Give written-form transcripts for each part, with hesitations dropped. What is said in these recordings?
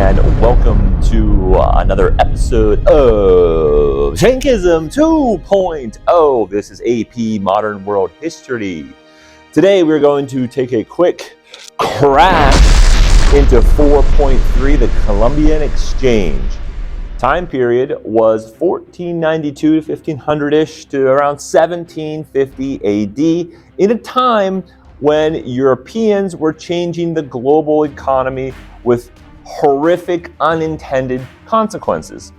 and welcome to another episode of Shankism 2.0. This is AP Modern World History. Today we're going to take a quick crash into 4.3, the Columbian Exchange. Time period was 1492 to 1500-ish to around 1750 AD, in a time when Europeans were changing the global economy with horrific unintended consequences.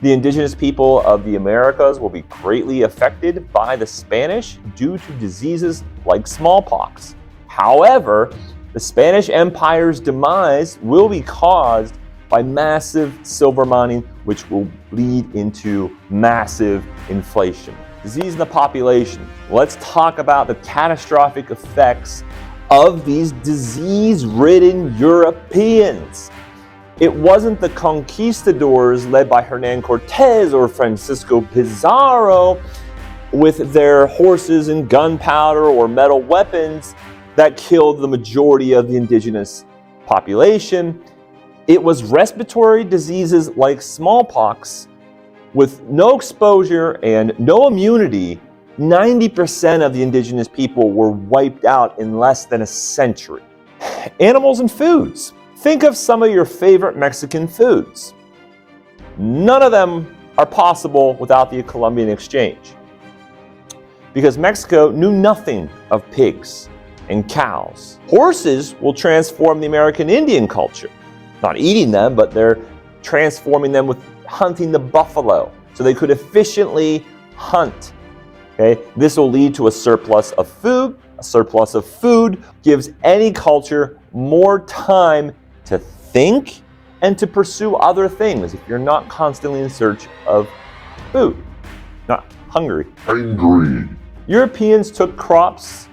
The indigenous people of the Americas will be greatly affected by the Spanish due to diseases like smallpox. However, the Spanish Empire's demise will be caused by massive silver mining, which will lead into massive inflation. Disease in the population. Let's talk about the catastrophic effects of these disease-ridden Europeans. It wasn't the conquistadors led by Hernan Cortez or Francisco Pizarro with their horses and gunpowder or metal weapons that killed the majority of the indigenous population. It was respiratory diseases like smallpox. With no exposure and no immunity, 90% of the indigenous people were wiped out in less than a century. Animals and foods. Think of some of your favorite Mexican foods. None of them are possible without the Columbian Exchange, because Mexico knew nothing of pigs and cows. Horses will transform the American Indian culture. Not eating them, but they're transforming them with hunting the buffalo so they could efficiently hunt. Okay? This will lead to a surplus of food. A surplus of food gives any culture more time to think and to pursue other things if you're not constantly in search of food, not hungry. Europeans took crops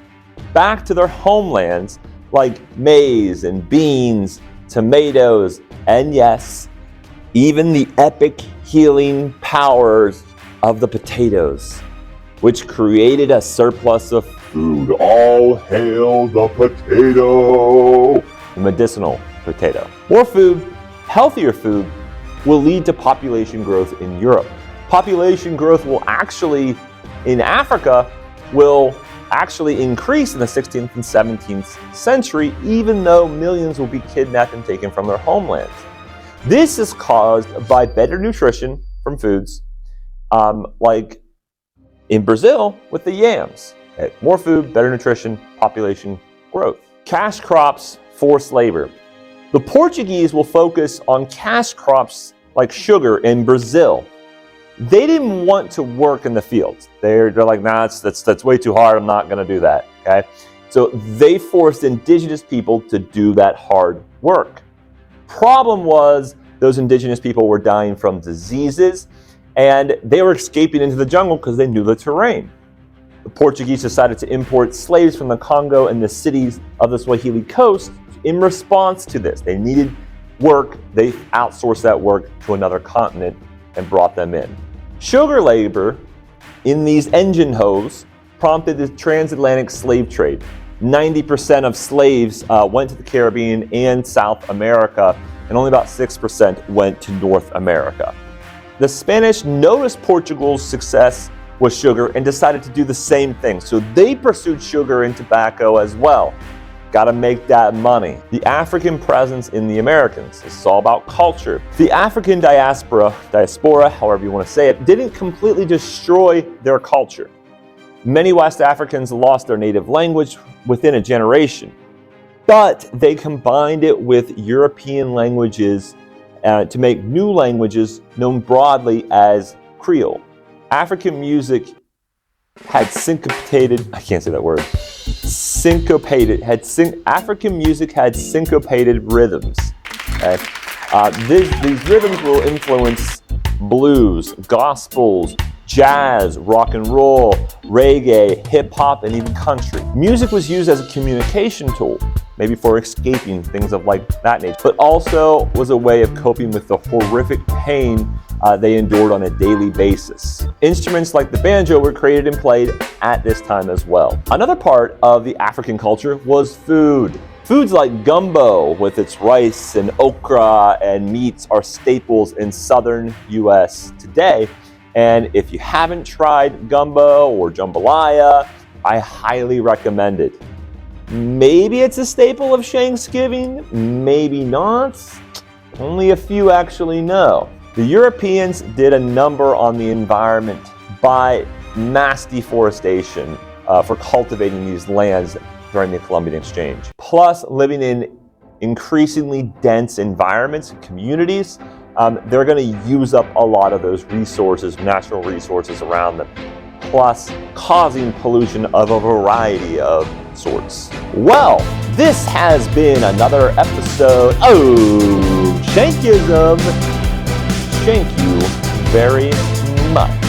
back to their homelands like maize and beans, tomatoes, and yes, even the epic healing powers of the potatoes, which created a surplus of food. All hail the potato! The medicinal potato. More food, healthier food, will lead to population growth in Europe. Population growth will actually, in Africa, will actually increase in the 16th and 17th century, even though millions will be kidnapped and taken from their homelands. This is caused by better nutrition from foods, like in Brazil with the yams. Okay, more food, better nutrition, population growth. Cash crops, forced labor. The Portuguese will focus on cash crops like sugar in Brazil. They didn't want to work in the fields. They're like, nah, that's way too hard. I'm not going to do that. Okay, so they forced indigenous people to do that hard work. Problem was, those indigenous people were dying from diseases, and they were escaping into the jungle because they knew the terrain. The Portuguese decided to import slaves from the Congo and the cities of the Swahili coast in response to this. They needed work. They outsourced that work to another continent and brought them in. Sugar labor in these engine hoes prompted the transatlantic slave trade. 90% of slaves went to the Caribbean and South America, and only about 6% went to North America. The Spanish noticed Portugal's success with sugar and decided to do the same thing. So they pursued sugar and tobacco as well. Got to make that money. The African presence in the Americans. This is all about culture. The African diaspora, however you want to say it, didn't completely destroy their culture. Many West Africans lost their native language within a generation, but they combined it with European languages to make new languages known broadly as Creole. African music had African music had syncopated rhythms. Okay? These rhythms will influence blues, gospels, jazz, rock and roll, reggae, hip hop, and even country. Music was used as a communication tool, maybe for escaping, things of like that nature, but also was a way of coping with the horrific pain they endured on a daily basis. Instruments like the banjo were created and played at this time as well. Another part of the African culture was food. Foods like gumbo with its rice and okra and meats are staples in southern US today. And if you haven't tried gumbo or jambalaya, I highly recommend it. Maybe it's a staple of Thanksgiving, maybe not. Only a few actually know. The Europeans did a number on the environment by mass deforestation for cultivating these lands during the Columbian Exchange. Plus, living in increasingly dense environments and communities, they're going to use up a lot of those resources, natural resources around them, plus causing pollution of a variety of sorts. Well, this has been another episode of Shankism. Thank you very much.